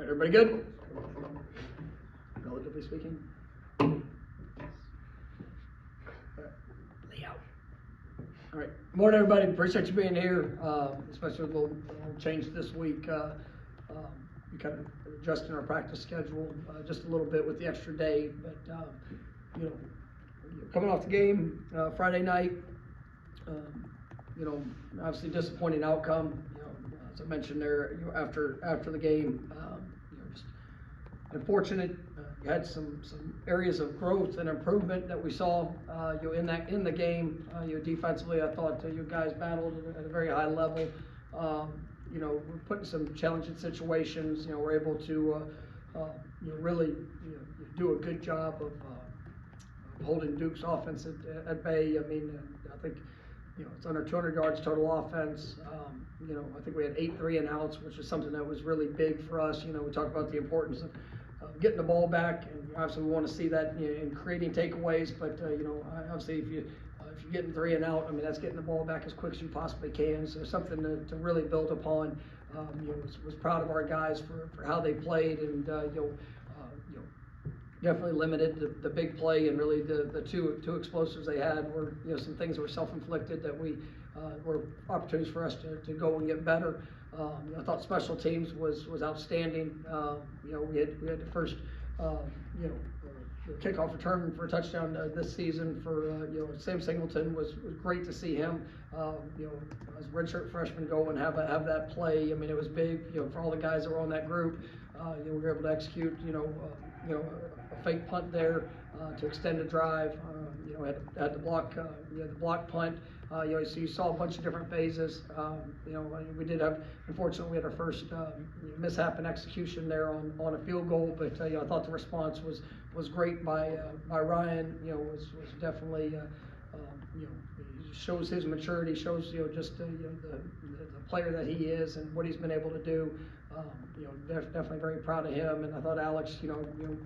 right, everybody good? Relatively speaking. Layout. All right. Morning, everybody. Appreciate you being here, especially with a little change this week. We kind of adjusting our practice schedule just a little bit with the extra day, but you know, coming off the game Friday night, you know, obviously disappointing outcome. You know, as I mentioned there, you know, after the game, you know, just unfortunate. You had some areas of growth and improvement that we saw, you know, in the game. You know, defensively, I thought you guys battled at a very high level. You know, we're put in some challenging situations. You know, we're able to, you know, really, you know, do a good job of holding Duke's offense at bay. I mean, I think, you know, it's under 200 yards total offense. You know, I think we had 8 3-and-outs, which is something that was really big for us. You know, we talk about the importance of getting the ball back, and obviously we want to see that, you know, in creating takeaways. But you know, obviously if you're getting 3-and-out, I mean, that's getting the ball back as quick as you possibly can. So something to really build upon. You know, was proud of our guys for how they played, and you know, definitely limited the big play, and really the two explosives they had were, you know, some things that were self-inflicted that we were opportunities for us to go and get better. I thought special teams was outstanding. You know, we had the first you know, the kickoff return for a touchdown this season for you know, Sam Singleton was great to see him. You know, as a redshirt freshman go and have that play. I mean, it was big. You know, for all the guys that were on that group. You know, we were able to execute. You know, a fake punt there to extend a drive. You know, had the block. You know, the block punt. You know, so you saw a bunch of different phases. You know, we did have, unfortunately, we had our first mishap in execution there on a field goal, but you know, I thought the response was great by Ryan. You know, was definitely you know, he shows his maturity, shows, you know, just you know, the player that he is and what he's been able to do. You know, definitely very proud of him, and I thought Alex, you know,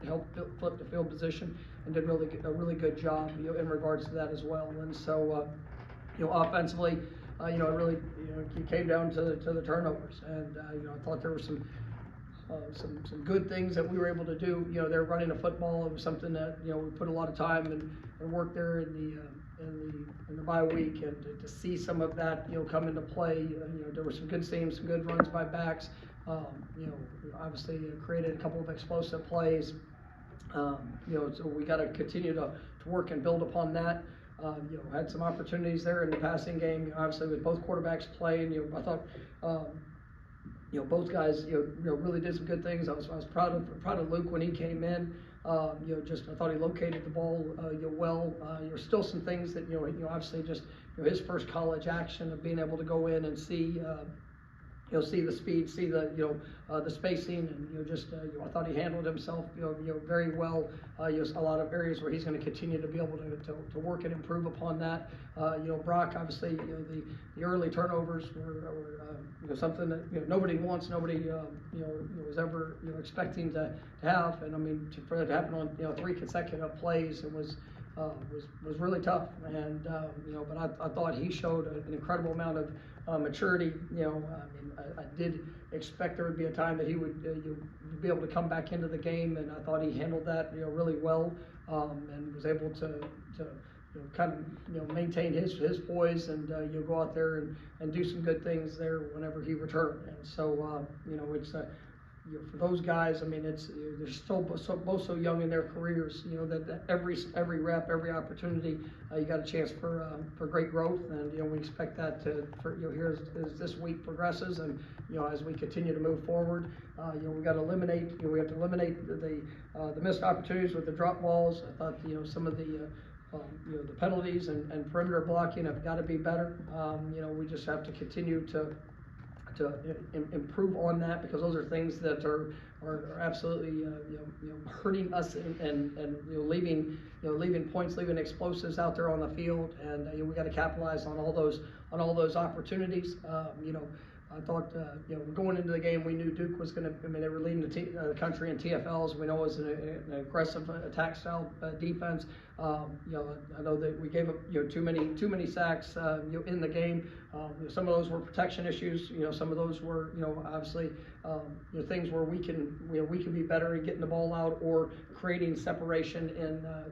helped flip the field position and did a really good job, you know, in regards to that as well. And so, you know, offensively, you know, it really, you know, it came down to the turnovers, and you know, I thought there were some good things that we were able to do. You know, they're running a football. It was something that, you know, we put a lot of time and work there in the bye week, and to see some of that, you know, come into play. You know, there were some good seams, some good runs by backs. You know, obviously created a couple of explosive plays. You know, so we got to continue to work and build upon that. You know, had some opportunities there in the passing game. Obviously, with both quarterbacks playing, you know, I thought, you know, both guys, you know, really did some good things. I was proud of Luke when he came in. You know, just I thought he located the ball, you know, well. There were still some things that, you know, obviously just, you know, his first college action of being able to go in and see. You know, see the speed, see the, you know, the spacing, and, you know, just you know, I thought he handled himself, you know, very well. You know, a lot of areas where he's going to continue to be able to work and improve upon that. You know, Brock, obviously, you know, the early turnovers were you know, something that, you know, nobody wants, nobody you know, was ever, you know, expecting to have, and I mean, for that to happen on, you know, 3 consecutive plays, it was really tough. And you know, but I thought he showed an incredible amount of maturity. You know, I mean, I did expect there would be a time that he would be able to come back into the game, and I thought he handled that, you know, really well, and was able to you know, kind of, you know, maintain his poise, and you know, go out there and do some good things there whenever he returned. And so you know, it's you know, for those guys, I mean, they're still both so young in their careers. You know, that every rep, every opportunity, you got a chance for great growth, and you know, we expect that for, you know, here as this week progresses, and you know, as we continue to move forward, you know, we got to eliminate. You know, we have to eliminate the missed opportunities with the drop balls. I thought, you know, some of the you know, the penalties and perimeter blocking have got to be better. You know, we just have to continue to improve on that, because those are things that are absolutely you know, hurting us, and you know, leaving points, leaving explosives out there on the field, and you know, we got to capitalize on all those opportunities. You know, I thought, you know, going into the game, we knew Duke was going to, I mean, they were leading the country in TFLs. We know it was an aggressive attack style defense. I know that we gave up, too many sacks, in the game. Some of those were protection issues. Some of those were, obviously, things where we can be better in getting the ball out or creating separation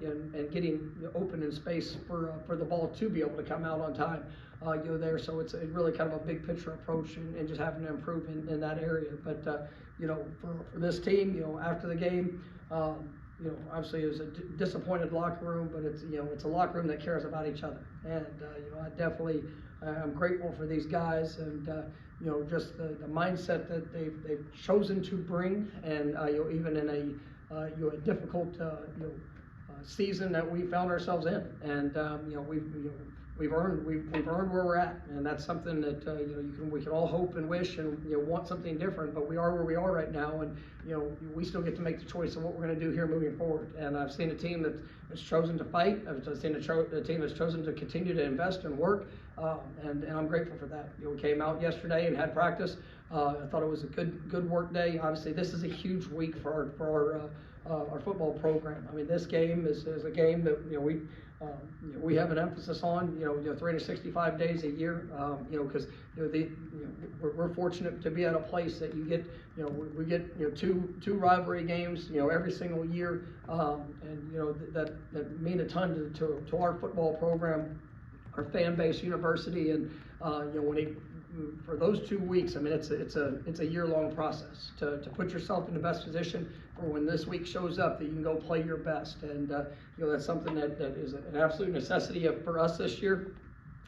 and getting open in space for the ball to be able to come out on time. There, so it's really kind of a big picture approach and just having to improve in that area. But for this team, after the game, obviously it was a disappointed locker room, but it's a locker room that cares about each other. And I definitely I'm grateful for these guys and just the mindset that they've chosen to bring, and even in a difficult season that we found ourselves in, and we've earned where we're at, and that's something that we can all hope and wish and want something different, but we are where we are right now, and we still get to make the choice of what we're going to do here moving forward. And I've seen a team that's chosen to fight. I've seen a team that's chosen to continue to invest and work, and I'm grateful for that. We came out yesterday and had practice. I thought it was a good work day. Obviously, this is a huge week for our football program. I mean, this game is a game that we have an emphasis on, 365 days a year, because we're fortunate to be at a place that you get, we get two rivalry games, every single year, and that mean a ton to our football program, our fan base, university, and for those 2 weeks, I mean, it's a year-long process to put yourself in the best position for when this week shows up that you can go play your best. And that's something that is an absolute necessity for us this year.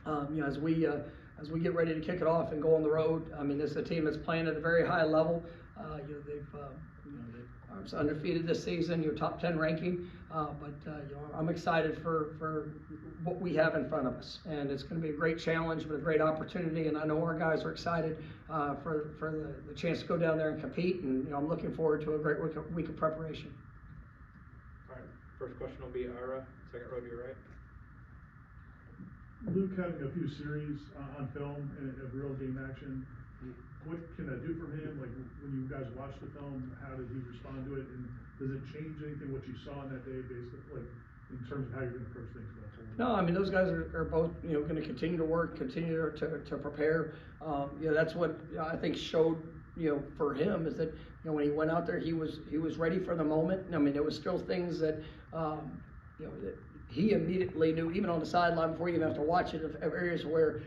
As we get ready to kick it off and go on the road, I mean, this is a team that's playing at a very high level. They've undefeated this season, top 10 ranking, but I'm excited for what we have in front of us, and it's going to be a great challenge, but a great opportunity, and I know our guys are excited for the chance to go down there and compete, and I'm looking forward to a great week of preparation. All right, first question will be Ira, second row to your right. Luke having a few series on film and of real game action, what can that do for him? Like, when you guys watch the film, how did he respond to it? And does it change anything what you saw on that day, basically, like in terms of how you're going to approach things going forward? No, I mean, those guys are both going to continue to work, continue to prepare. That's what I think showed for him is that when he went out there, he was ready for the moment. I mean, there was still things that that he immediately knew, even on the sideline before you even have to watch it, of areas where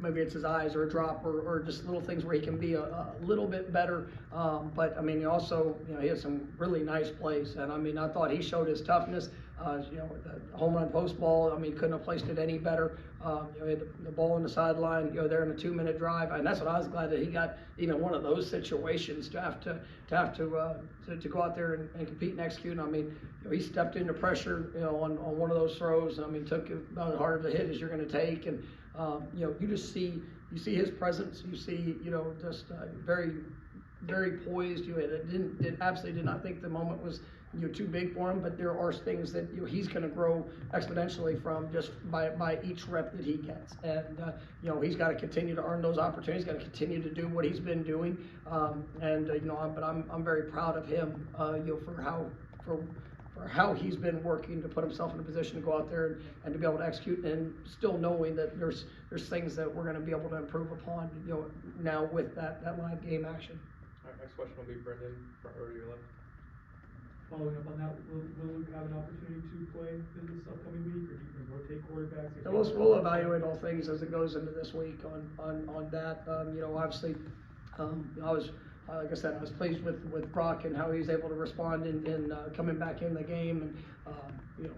maybe it's his eyes or a drop or just little things where he can be a little bit better. But I mean, he also, he had some really nice plays. And I mean, I thought he showed his toughness. The home run post ball, I mean, couldn't have placed it any better. He had the ball on the sideline, there in a 2-minute drive. And that's what I was glad that he got, even one of those situations to have to go out there and compete and execute. And I mean, he stepped into pressure, on one of those throws. I mean, took about as hard of a hit as you're going to take. And you just see his presence. You see, just very, very poised. It absolutely did not think the moment was too big for him, but there are things that he's going to grow exponentially from just by each rep that he gets. And he's got to continue to earn those opportunities. He's got to continue to do what he's been doing. But I'm very proud of him. For how he's been working to put himself in a position to go out there and to be able to execute, and still knowing that there's things that we're going to be able to improve upon, now with that live game action. All right, next question will be Brendan, front row to your left. Following up on that, will Luke have an opportunity to play in this upcoming week, or do you rotate quarterbacks? We'll evaluate all things as it goes into this week on that. Obviously, I was. Like I said, I was pleased with Brock and how he was able to respond in coming back in the game, and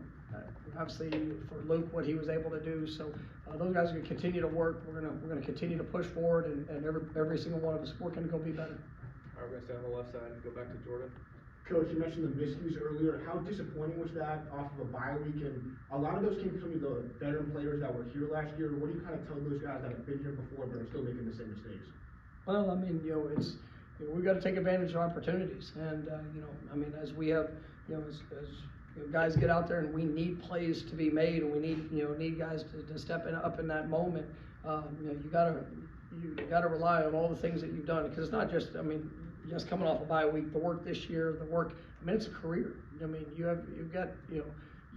obviously for Luke what he was able to do. So those guys are going to continue to work. We're going to continue to push forward, and every single one of us working to go be better. All right, we're going to stay on the left side and go back to Jordan. Coach, you mentioned the miscues earlier. How disappointing was that off of a bye week? And a lot of those came from the veteran players that were here last year. What do you kind of tell those guys that have been here before but are still making the same mistakes? Well, I mean, we've got to take advantage of opportunities, and I mean, as we have, as guys get out there and we need plays to be made, and we need guys to step up in that moment. You gotta rely on all the things that you've done, because it's not just, just coming off a bye week, the work this year, I mean, it's a career. I mean, you've got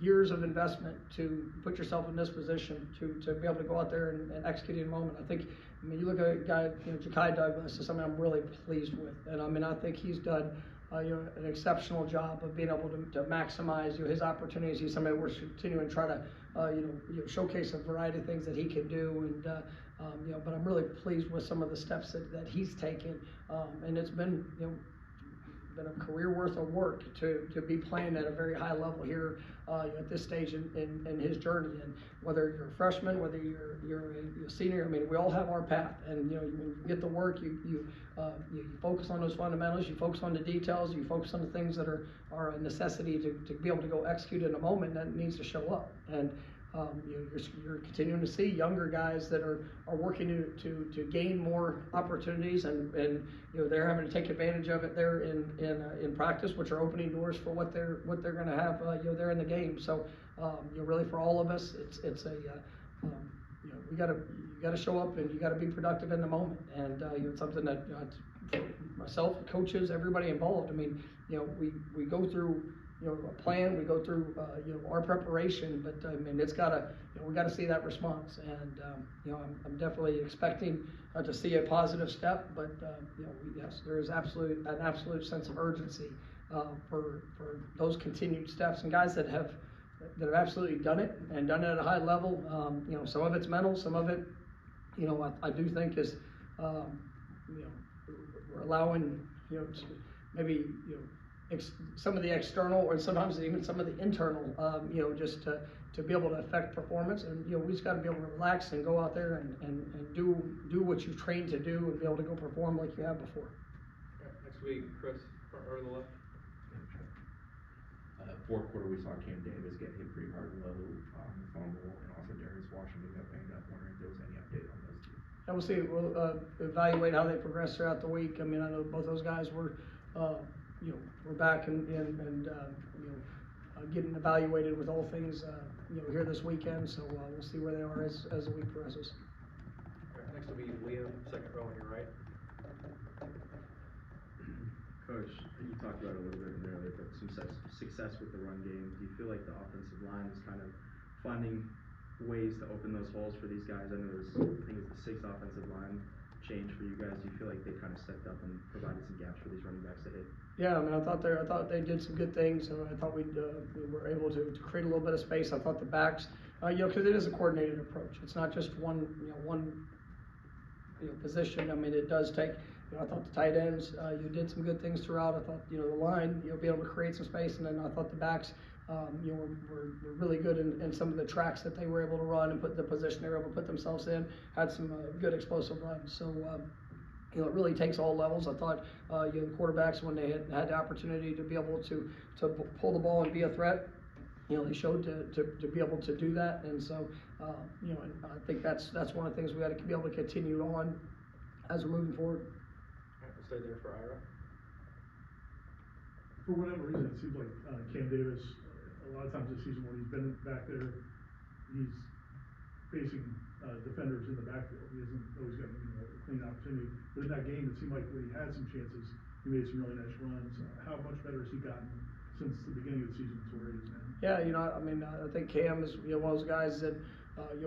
years of investment to put yourself in this position to be able to go out there and execute in a moment. I mean, you look at a guy, Ja'Kai Douglas is something I'm really pleased with. And I mean, I think he's done, an exceptional job of being able to maximize, his opportunities. He's somebody we're continuing to try to, showcase a variety of things that he can do. And, but I'm really pleased with some of the steps that he's taken. And it's been, been a career worth of work to be playing at a very high level here at this stage in his journey. And whether you're a freshman, whether you're a senior, I mean, we all have our path. And when you get the work, you focus on those fundamentals, you focus on the details, you focus on the things that are a necessity to be able to go execute in a moment that needs to show up. And you're continuing to see younger guys that are working to gain more opportunities, and they're having to take advantage of it there in practice, which are opening doors for what they're going to have there in the game. So really for all of us, it's a you got to show up and you got to be productive in the moment, and it's something that myself, coaches, everybody involved. I mean, we go through a plan, we go through our preparation, but I mean, it's gotta, we gotta see that response. And I'm definitely expecting to see a positive step, but yes, there is an absolute sense of urgency for those continued steps, and guys that have absolutely done it and done it at a high level. Some of it's mental, some of it I do think is we're allowing maybe some of the external, or sometimes even some of the internal, just to be able to affect performance. And we just got to be able to relax and go out there and do what you've trained to do and be able to go perform like you have before. Next week, Chris, front row to the left. Fourth quarter, we saw Cam Davis get hit pretty hard low on the fumble, and also Darius Washington got banged up. Wondering if there was any update on those two. And we'll see. We'll evaluate how they progress throughout the week. I mean, I know both those guys were back and getting evaluated with all things, here this weekend. So we'll see where they are as the week progresses. All right, next will be Liam, second row on your right. Coach, you talked about it a little bit earlier, but some success with the run game. Do you feel like the offensive line is kind of finding ways to open those holes for these guys? I know I think it's the sixth offensive line change for you guys. Do you feel like they kind of stepped up and provided some gaps for these running backs to hit? Yeah, I mean, I thought they did some good things. I thought we were able to create a little bit of space. I thought the backs, because it is a coordinated approach. It's not just one position. I mean, it does take. I thought the tight ends, you did some good things throughout. I thought, the line, be able to create some space, and then I thought the backs, were really good in some of the tracks that they were able to run and put the position they were able to put themselves in. Had some good explosive runs. So, it really takes all levels. I thought, the quarterbacks, when they had the opportunity to be able to pull the ball and be a threat, they showed to be able to do that. And so, and I think that's one of the things we got to be able to continue on as we're moving forward. We'll stay there for Ira. For whatever reason, it seems like Cam Davis, a lot of times this season when he's been back there, he's facing defenders in the backfield. He hasn't always gotten a clean opportunity. But in that game, it seemed like when he had some chances, he made some really nice runs. How much better has he gotten since the beginning of the season to where he is now? Yeah, I mean, I think Cam is one of those guys that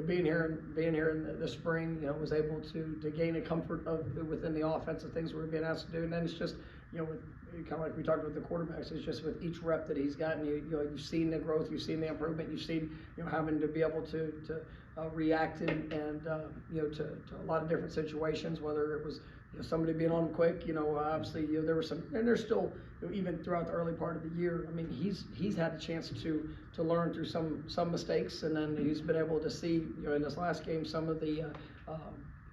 being here in the spring, was able to gain a comfort of within the offense of things we're being asked to do. And then it's just, with, kind of like we talked about the quarterbacks, it's just with each rep that he's gotten, you've seen the growth, you've seen the improvement, you've seen, having to be able to react and to a lot of different situations, whether it was somebody being on quick, obviously there were some, and there's still, even throughout the early part of the year, I mean, he's had a chance to learn through some mistakes, and then he's been able to see, in this last game, some of the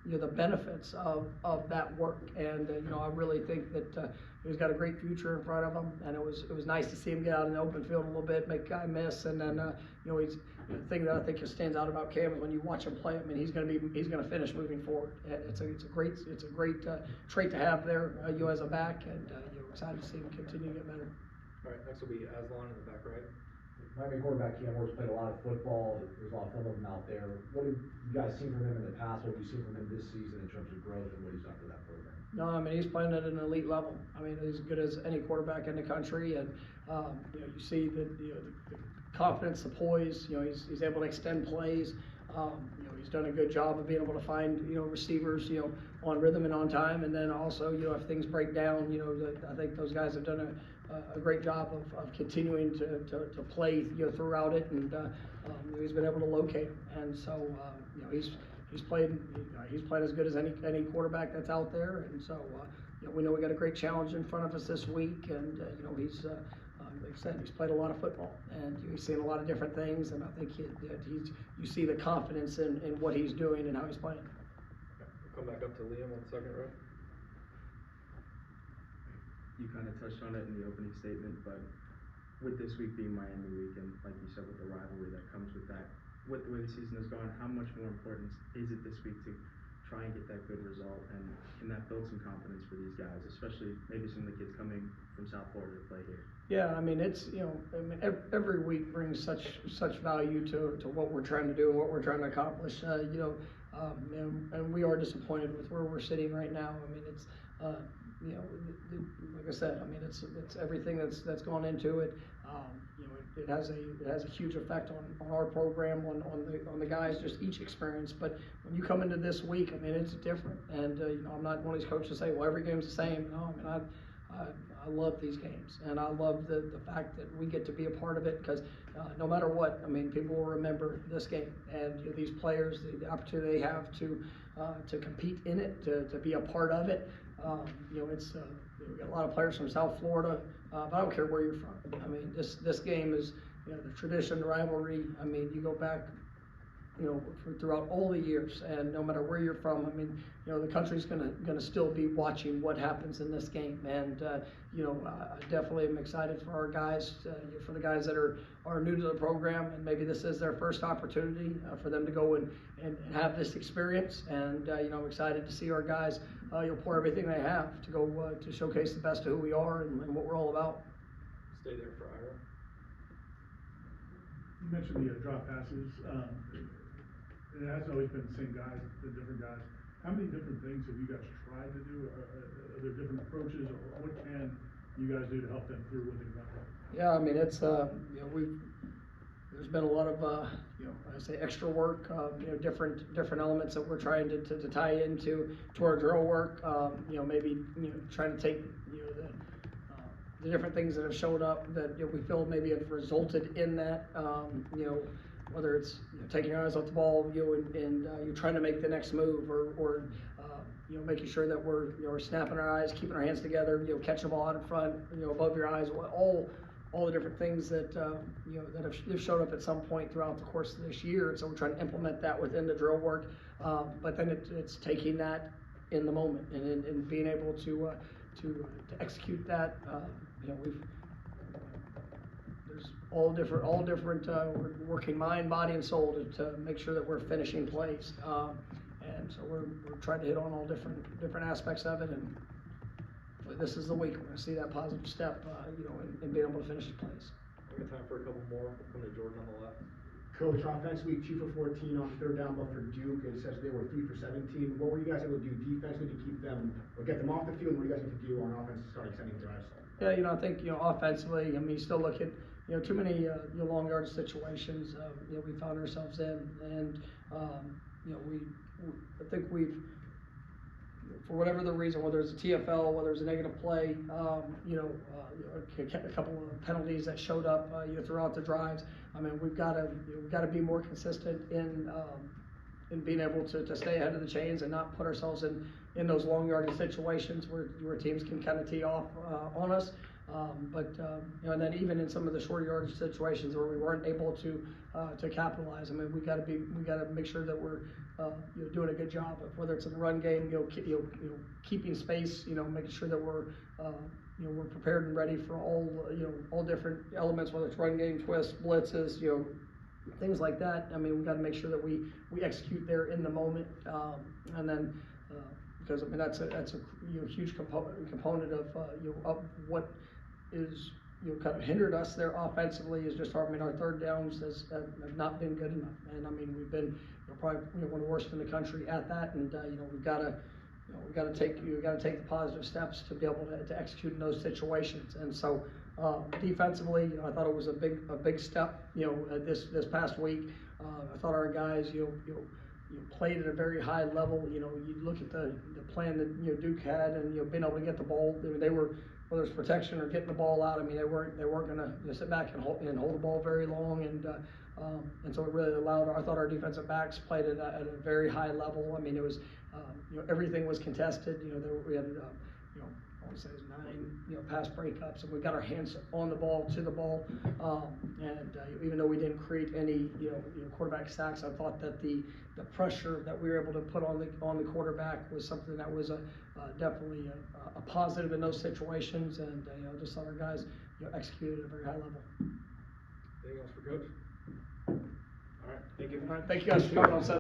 the benefits of that work. And I really think that he's got a great future in front of him, and it was nice to see him get out in the open field a little bit, make a guy miss, and then he's, the thing that I think just stands out about Cam is when you watch him play, I mean, he's going to finish moving forward. It's a great trait to have there, as a back, and excited to see him continue to get better. All right, next will be Aslan in the back right. Miami quarterback Cam Ward's played a lot of football. There's a lot of film of him out there. What have you guys seen from him in the past? What have you seen from him this season in terms of growth and what he's done for that program? No, I mean, he's playing at an elite level. I mean, he's as good as any quarterback in the country, and you know, you see the confidence, the poise. You know, he's able to extend plays. You know, he's done a good job of being able to find, you know, receivers, you know, on rhythm and on time, and then also, you know, if things break down, you know, I think those guys have done a great job of continuing to play, you know, throughout it, and he's been able to locate them. And so, you know, he's played as good as any quarterback that's out there, and so you know, we know we got a great challenge in front of us this week, and you know, he's like I said, he's played a lot of football, and he's seen a lot of different things, and I think you see the confidence in what he's doing and how he's playing. We'll come back up to Liam on the second row. You kind of touched on it in the opening statement, but with this week being Miami week, and like you said, with the rivalry that comes with that, with the way the season has gone, how much more important is it this week to try and get that good result, and can that build some confidence for these guys, especially maybe some of the kids coming from South Florida to play here? Yeah, I mean, it's, you know, I mean, every week brings such value to what we're trying to do and what we're trying to accomplish. You know, and we are disappointed with where we're sitting right now. I mean, it's you know, like I said, I mean, it's everything that's gone into it. You know, it has a huge effect on our program, on the guys, just each experience. But when you come into this week, I mean, it's different. And you know, I'm not one of these coaches to say, well, every game's the same. No, I mean, I love these games, and I love the fact that we get to be a part of it, because no matter what, I mean, people will remember this game, and you know, these players, the opportunity they have to compete in it, to be a part of it. You know, it's we got a lot of players from South Florida, but I don't care where you're from. I mean, this game is, you know, the tradition, the rivalry. I mean, you go back, you know, throughout all the years, and no matter where you're from, I mean, you know, the country's gonna still be watching what happens in this game. And you know, I definitely am excited for our guys, for the guys that are new to the program, and maybe this is their first opportunity for them to go and have this experience. And you know, I'm excited to see our guys, you know, pour everything they have to go to showcase the best of who we are and what we're all about. Stay there for Ira. You mentioned the drop passes. It hasn't always been the same guys, the different guys. How many different things have you guys tried to do? Are there different approaches, or what can you guys do to help them through when they're not right? Yeah, I mean, it's you know, there's been a lot of you know, I say extra work, you know, different elements that we're trying to tie into our drill work. You know, maybe, you know, trying to take, you know, the different things that have showed up that, you know, we feel maybe have resulted in that. You know, whether it's, you know, taking your eyes off the ball, you know, and you're trying to make the next move, or you know, making sure that we're, you know, we're snapping our eyes, keeping our hands together, you know, catching the ball out in front, you know, above your eyes, all the different things that you know, that have showed up at some point throughout the course of this year. And so we're trying to implement that within the drill work, but then it's taking that in the moment and being able to execute that. You know, there's all different we're working mind, body, and soul to make sure that we're finishing plays. And so we're trying to hit on all different aspects of it, and this is the week we're going to see that positive step, you know, in being able to finish the plays. We got time for a couple more. We'll come to George on the left. Coach, offensively, 2 for 14 on third down, but for Duke, it says they were 3 for 17. What were you guys able to do defensively to keep them, or get them off the field? What do you guys need to do on offense to start extending drives? Yeah, you know, I think, you know, offensively, I mean, you still look at, you know, too many you know, long yard situations, you know, we found ourselves in, and you know, I think we've, for whatever the reason, whether it's a TFL, whether it's a negative play, you know, a couple of penalties that showed up, you know, throughout the drives. I mean, we've got to be more consistent in being able to stay ahead of the chains and not put ourselves in those long yardage situations where teams can kind of tee off on us. But you know, and then even in some of the short yardage situations where we weren't able to capitalize, I mean, we got to make sure that we're you know, doing a good job of, whether it's in the run game, you know, keeping space, you know, making sure that we're you know, we're prepared and ready for all different elements, whether it's run game, twists, blitzes, you know, things like that. I mean, we got to make sure that we execute there in the moment, and then because I mean that's a you know, huge component of you know, of what is kind of hindered us there offensively is just our 3rd downs have not been good enough. And I mean, we've been probably one of the worst in the country at that. And we've got to take the positive steps to be able to execute in those situations. And so defensively, I thought it was a big step. This past week, I thought our guys played at a very high level. You look at the plan that Duke had, and being able to get the ball. They were, whether it's protection or getting the ball out. I mean, they weren't going to sit back and hold the ball very long, and so it really allowed. I thought our defensive backs played at a very high level. I mean, it was everything was contested. We had I want to say it was 9 pass breakups, and we got our hands on the ball, to the ball, and even though we didn't create any quarterback sacks, I thought that the pressure that we were able to put on the quarterback was something that was definitely a positive in those situations, and just thought our guys executed at a very high level. Anything else for Coach? All right, thank you. All right, thank you guys for coming on Saturday.